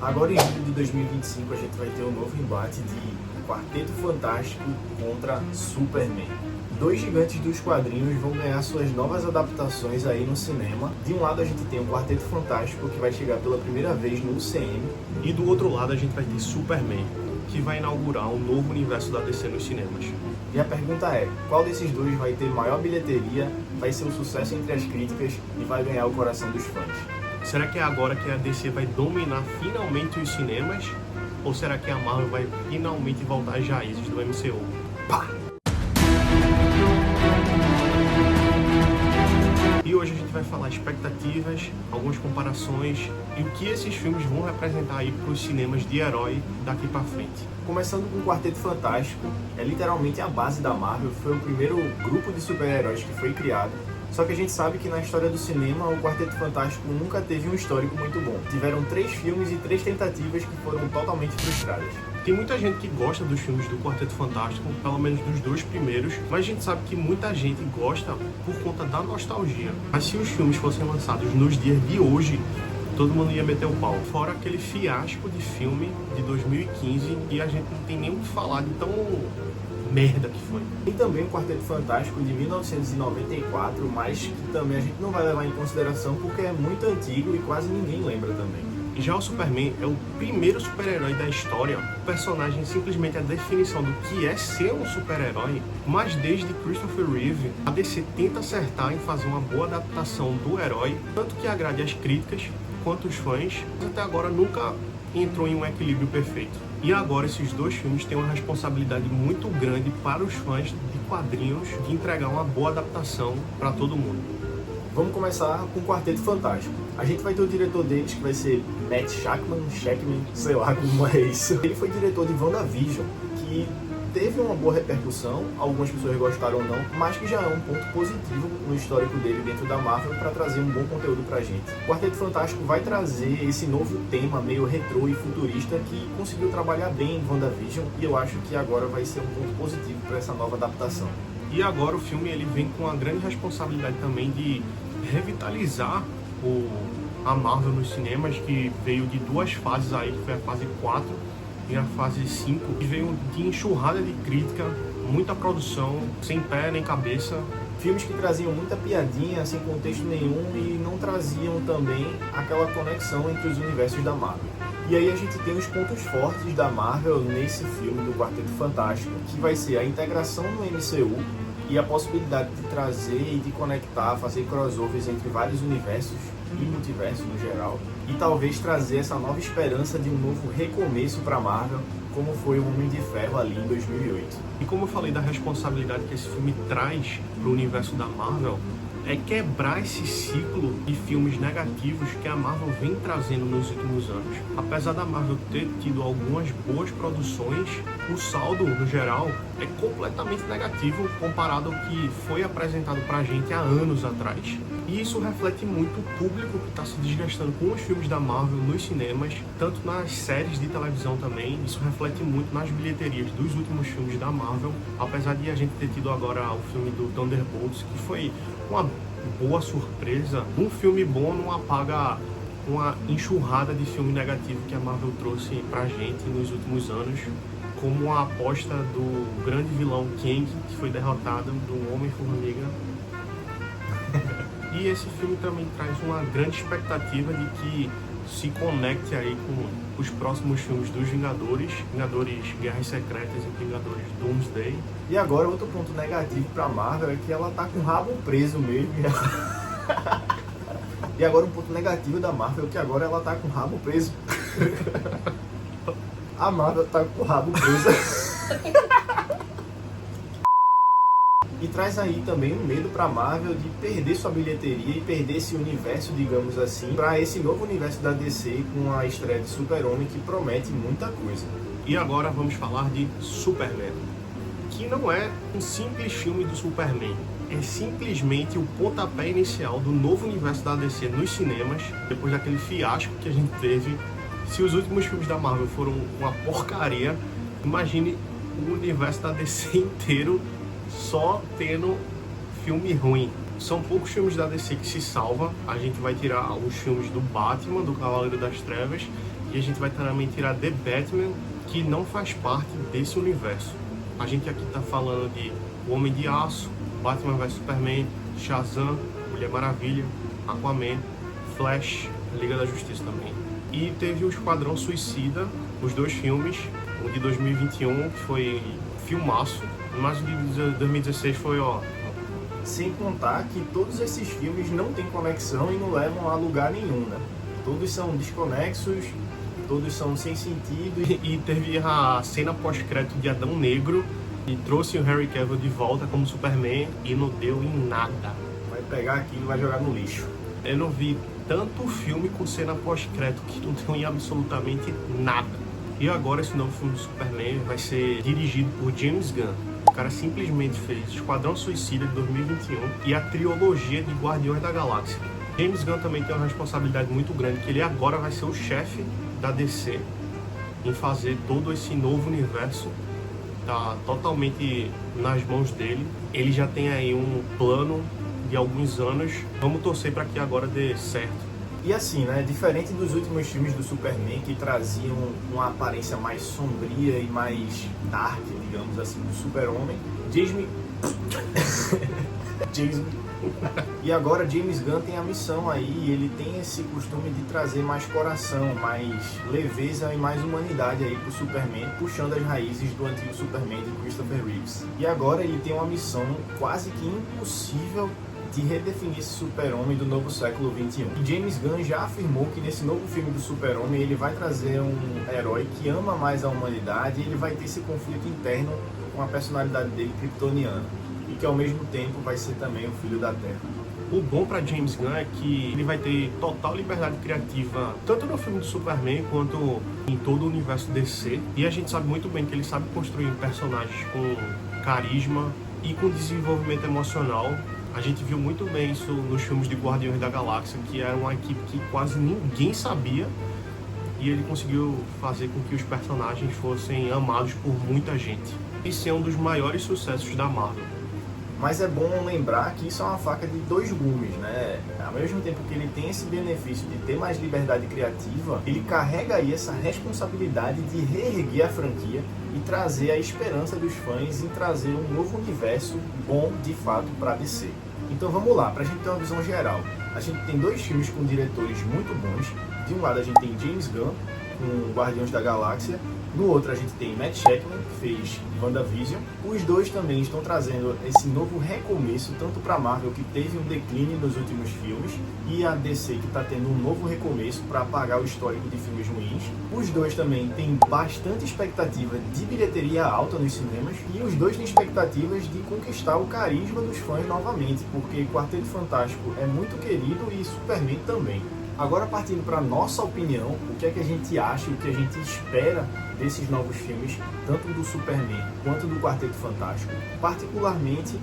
Agora em julho de 2025 a gente vai ter um novo embate de Quarteto Fantástico contra Superman. Dois gigantes dos quadrinhos vão ganhar suas novas adaptações aí no cinema. De um lado a gente tem o Quarteto Fantástico, que vai chegar pela primeira vez no UCM. E do outro lado a gente vai ter Superman, que vai inaugurar um novo universo da DC nos cinemas. E a pergunta é, qual desses dois vai ter maior bilheteria, vai ser um sucesso entre as críticas e vai ganhar o coração dos fãs? Será que é agora que a DC vai dominar finalmente os cinemas? Ou será que a Marvel vai finalmente voltar às raízes do MCU? Pá! E hoje a gente vai falar expectativas, algumas comparações e o que esses filmes vão representar aí para os cinemas de herói daqui para frente. Começando com o Quarteto Fantástico, é literalmente a base da Marvel, foi o primeiro grupo de super-heróis que foi criado. Só que a gente sabe que na história do cinema o Quarteto Fantástico nunca teve um histórico muito bom. Tiveram 3 filmes e 3 tentativas que foram totalmente frustradas. Tem muita gente que gosta dos filmes do Quarteto Fantástico, pelo menos dos 2 primeiros, mas a gente sabe que muita gente gosta por conta da nostalgia. Mas se os filmes fossem lançados nos dias de hoje, todo mundo ia meter o pau. Fora aquele fiasco de filme de 2015 e a gente não tem nem o que falar de tão merda que foi. Tem também o Quarteto Fantástico de 1994, mas que também a gente não vai levar em consideração porque é muito antigo e quase ninguém lembra também. Já o Superman é o primeiro super-herói da história. O personagem simplesmente é a definição do que é ser um super-herói, mas desde Christopher Reeve, a DC tenta acertar em fazer uma boa adaptação do herói, tanto que agrade as críticas quanto os fãs, mas até agora nunca entrou em um equilíbrio perfeito. E agora esses 2 filmes têm uma responsabilidade muito grande para os fãs de quadrinhos de entregar uma boa adaptação para todo mundo. Vamos começar com o Quarteto Fantástico. A gente vai ter o diretor deles, que vai ser Matt Shakman, sei lá como é isso. Ele foi diretor de WandaVision, que teve uma boa repercussão, algumas pessoas gostaram ou não, mas que já é um ponto positivo no histórico dele dentro da Marvel para trazer um bom conteúdo pra gente. O Quarteto Fantástico vai trazer esse novo tema meio retrô e futurista que conseguiu trabalhar bem em WandaVision e eu acho que agora vai ser um ponto positivo para essa nova adaptação. E agora o filme ele vem com a grande responsabilidade também de revitalizar a Marvel nos cinemas, que veio de 2 fases aí, que foi a fase 4 e a fase 5, e veio de enxurrada de crítica, muita produção, sem pé nem cabeça. Filmes que traziam muita piadinha, sem contexto nenhum, e não traziam também aquela conexão entre os universos da Marvel. E aí a gente tem os pontos fortes da Marvel nesse filme do Quarteto Fantástico, que vai ser a integração no MCU e a possibilidade de trazer e de conectar, fazer crossovers entre vários universos e multiversos no geral, e talvez trazer essa nova esperança de um novo recomeço para a Marvel, como foi o Homem de Ferro ali em 2008. E como eu falei da responsabilidade que esse filme traz para o universo da Marvel, é quebrar esse ciclo de filmes negativos que a Marvel vem trazendo nos últimos anos. Apesar da Marvel ter tido algumas boas produções, o saldo, no geral, é completamente negativo comparado ao que foi apresentado pra gente há anos atrás. E isso reflete muito o público que está se desgastando com os filmes da Marvel nos cinemas, tanto nas séries de televisão também. Isso reflete muito nas bilheterias dos últimos filmes da Marvel, apesar de a gente ter tido agora o filme do Thunderbolts, que foi uma boa surpresa. Um filme bom não apaga uma enxurrada de filme negativo que a Marvel trouxe pra gente nos últimos anos, como a aposta do grande vilão Kang, que foi derrotado do Homem-Formiga. E esse filme também traz uma grande expectativa de que se conecte aí com os próximos filmes dos Vingadores Guerras Secretas e Vingadores Doomsday. E agora outro ponto negativo pra Marvel é que ela tá com o rabo preso mesmo. E agora um ponto negativo da Marvel é que agora ela tá com o rabo preso. A Marvel tá com o rabo preso. E traz aí também um medo pra Marvel de perder sua bilheteria e perder esse universo, digamos assim, para esse novo universo da DC com a estreia de Super-Homem, que promete muita coisa. E agora vamos falar de Superman, que não é um simples filme do Superman, é simplesmente o pontapé inicial do novo universo da DC nos cinemas, depois daquele fiasco que a gente teve. Se os últimos filmes da Marvel foram uma porcaria, imagine o universo da DC inteiro só tendo filme ruim. São poucos filmes da DC que se salva. A gente vai tirar os filmes do Batman, do Cavaleiro das Trevas E a gente vai também tirar The Batman, que não faz parte desse universo. A gente aqui tá falando de O Homem de Aço, Batman vs Superman, Shazam, Mulher Maravilha, Aquaman, Flash, Liga da Justiça também. E teve o Esquadrão Suicida, os 2 filmes, o de 2021, que foi filmaço, mas o de 2016 foi, ó... Sem contar que todos esses filmes não têm conexão e não levam a lugar nenhum, né? Todos são desconexos, todos são sem sentido. E teve a cena pós-crédito de Adão Negro, e trouxe o Henry Cavill de volta como Superman e não deu em nada. Vai pegar aquilo e vai jogar no lixo. Eu não vi tanto filme com cena pós-crédito que não deu em absolutamente nada. E agora esse novo filme do Superman vai ser dirigido por James Gunn. O cara simplesmente fez Esquadrão Suicida de 2021 e a trilogia de Guardiões da Galáxia. James Gunn também tem uma responsabilidade muito grande, que ele agora vai ser o chefe da DC em fazer todo esse novo universo. Tá totalmente nas mãos dele. Ele já tem aí um plano de alguns anos. Vamos torcer para que agora dê certo. E assim, né, diferente dos últimos filmes do Superman, que traziam uma aparência mais sombria e mais dark, digamos assim, do Super-Homem, E agora James Gunn tem a missão aí, ele tem esse costume de trazer mais coração, mais leveza e mais humanidade aí pro Superman, puxando as raízes do antigo Superman de Christopher Reeves. E agora ele tem uma missão quase que impossível de redefinir esse Super-Homem do novo século XXI. E James Gunn já afirmou que nesse novo filme do Super-Homem ele vai trazer um herói que ama mais a humanidade e ele vai ter esse conflito interno com a personalidade dele kryptoniana. E que ao mesmo tempo vai ser também o filho da Terra. O bom para James Gunn é que ele vai ter total liberdade criativa, tanto no filme do Superman quanto em todo o universo DC. E a gente sabe muito bem que ele sabe construir personagens com carisma e com desenvolvimento emocional. A gente viu muito bem isso nos filmes de Guardiões da Galáxia, que era uma equipe que quase ninguém sabia. E ele conseguiu fazer com que os personagens fossem amados por muita gente. Esse é um dos maiores sucessos da Marvel. Mas é bom lembrar que isso é uma faca de 2 gumes, né? Ao mesmo tempo que ele tem esse benefício de ter mais liberdade criativa, ele carrega aí essa responsabilidade de reerguer a franquia e trazer a esperança dos fãs em trazer um novo universo bom, de fato, para DC. Então vamos lá, para a gente ter uma visão geral. A gente tem 2 filmes com diretores muito bons. De um lado a gente tem James Gunn, com Guardiões da Galáxia. No outro a gente tem Matt Shakman, que fez WandaVision. Os 2 também estão trazendo esse novo recomeço, tanto para a Marvel, que teve um declínio nos últimos filmes, e a DC, que está tendo um novo recomeço para apagar o histórico de filmes ruins. Os 2 também têm bastante expectativa de bilheteria alta nos cinemas, e os 2 têm expectativas de conquistar o carisma dos fãs novamente, porque Quarteto Fantástico é muito querido e Superman também. Agora, partindo para a nossa opinião, o que é que a gente acha, o que a gente espera desses novos filmes, tanto do Superman quanto do Quarteto Fantástico. Particularmente,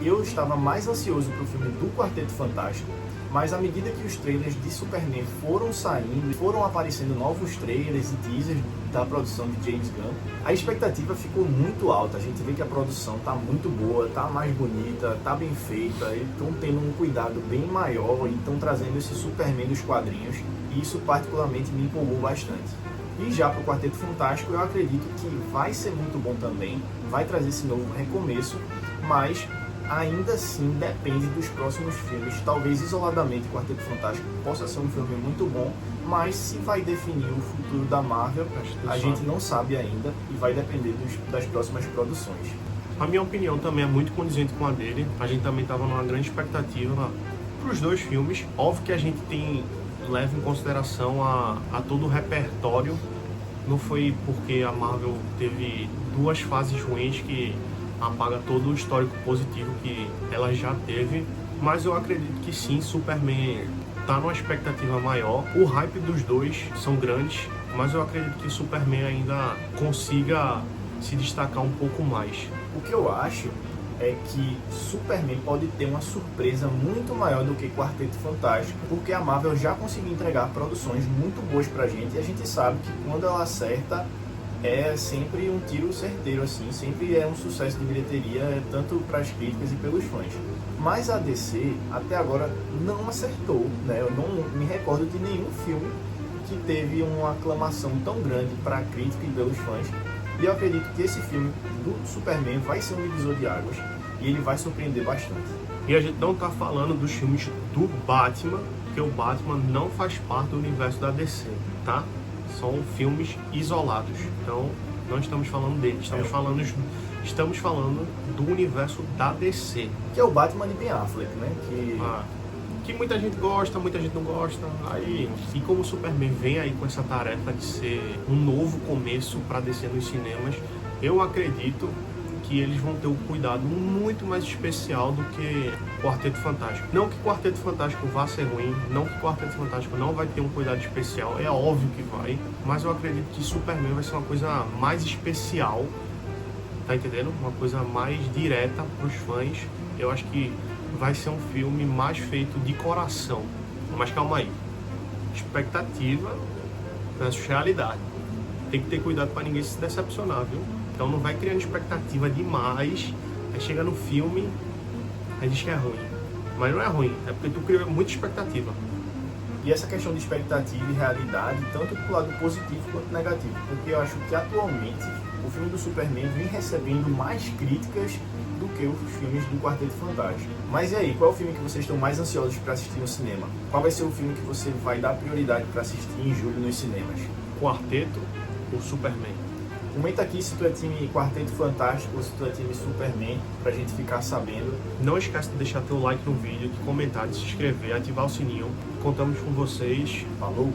eu estava mais ansioso para o filme do Quarteto Fantástico, mas à medida que os trailers de Superman foram saindo, foram aparecendo novos trailers e teasers da produção de James Gunn, a expectativa ficou muito alta. A gente vê que a produção está muito boa, está mais bonita, está bem feita, eles estão tendo um cuidado bem maior e estão trazendo esse Superman dos quadrinhos, e isso particularmente me empolgou bastante. E já para o Quarteto Fantástico, eu acredito que vai ser muito bom também, vai trazer esse novo recomeço, mas ainda assim depende dos próximos filmes. Talvez isoladamente o Quarteto Fantástico possa ser um filme muito bom, mas se vai definir o futuro da Marvel, a gente não sabe ainda e vai depender das próximas produções. A minha opinião também é muito condizente com a dele. A gente também estava numa grande expectativa para os 2 filmes. Óbvio que a gente leva em consideração a todo o repertório. Não foi porque a Marvel teve 2 fases ruins que apaga todo o histórico positivo que ela já teve, mas eu acredito que sim, Superman tá numa expectativa maior. O hype dos 2 são grandes, mas eu acredito que Superman ainda consiga se destacar um pouco mais. O que eu acho é que Superman pode ter uma surpresa muito maior do que Quarteto Fantástico, porque a Marvel já conseguiu entregar produções muito boas pra gente, e a gente sabe que quando ela acerta é sempre um tiro certeiro, assim, sempre é um sucesso de bilheteria, tanto para as críticas e pelos fãs. Mas a DC, até agora, não acertou, né? Eu não me recordo de nenhum filme que teve uma aclamação tão grande para a crítica e pelos fãs. E eu acredito que esse filme do Superman vai ser um divisor de águas e ele vai surpreender bastante. E a gente não tá falando dos filmes do Batman, porque o Batman não faz parte do universo da DC, tá? São filmes isolados. Então, não estamos falando deles, estamos falando do universo da DC. Que é o Batman de Ben Affleck, né? Que muita gente gosta, muita gente não gosta. Aí, e como o Superman vem aí com essa tarefa de ser um novo começo para DC nos cinemas, eu acredito que eles vão ter um cuidado muito mais especial do que Quarteto Fantástico. Não que Quarteto Fantástico vá ser ruim, não que Quarteto Fantástico não vai ter um cuidado especial, é óbvio que vai, mas eu acredito que Superman vai ser uma coisa mais especial, tá entendendo? Uma coisa mais direta pros fãs. Eu acho que vai ser um filme mais feito de coração. Mas calma aí, expectativa versus realidade. Tem que ter cuidado para ninguém se decepcionar, viu? Então não vai criando expectativa demais, aí chega no filme, aí diz que é ruim. Mas não é ruim, é porque tu criou muita expectativa. E essa questão de expectativa e realidade, tanto do lado positivo quanto negativo, porque eu acho que atualmente o filme do Superman vem recebendo mais críticas do que os filmes do Quarteto Fantástico. Mas e aí, qual é o filme que vocês estão mais ansiosos para assistir no cinema? Qual vai ser o filme que você vai dar prioridade para assistir em julho nos cinemas? Quarteto ou Superman? Comenta aqui se tu é time Quarteto Fantástico ou se tu é time Superman, pra gente ficar sabendo. Não esquece de deixar teu like no vídeo, de comentar, de se inscrever, ativar o sininho. Contamos com vocês. Falou!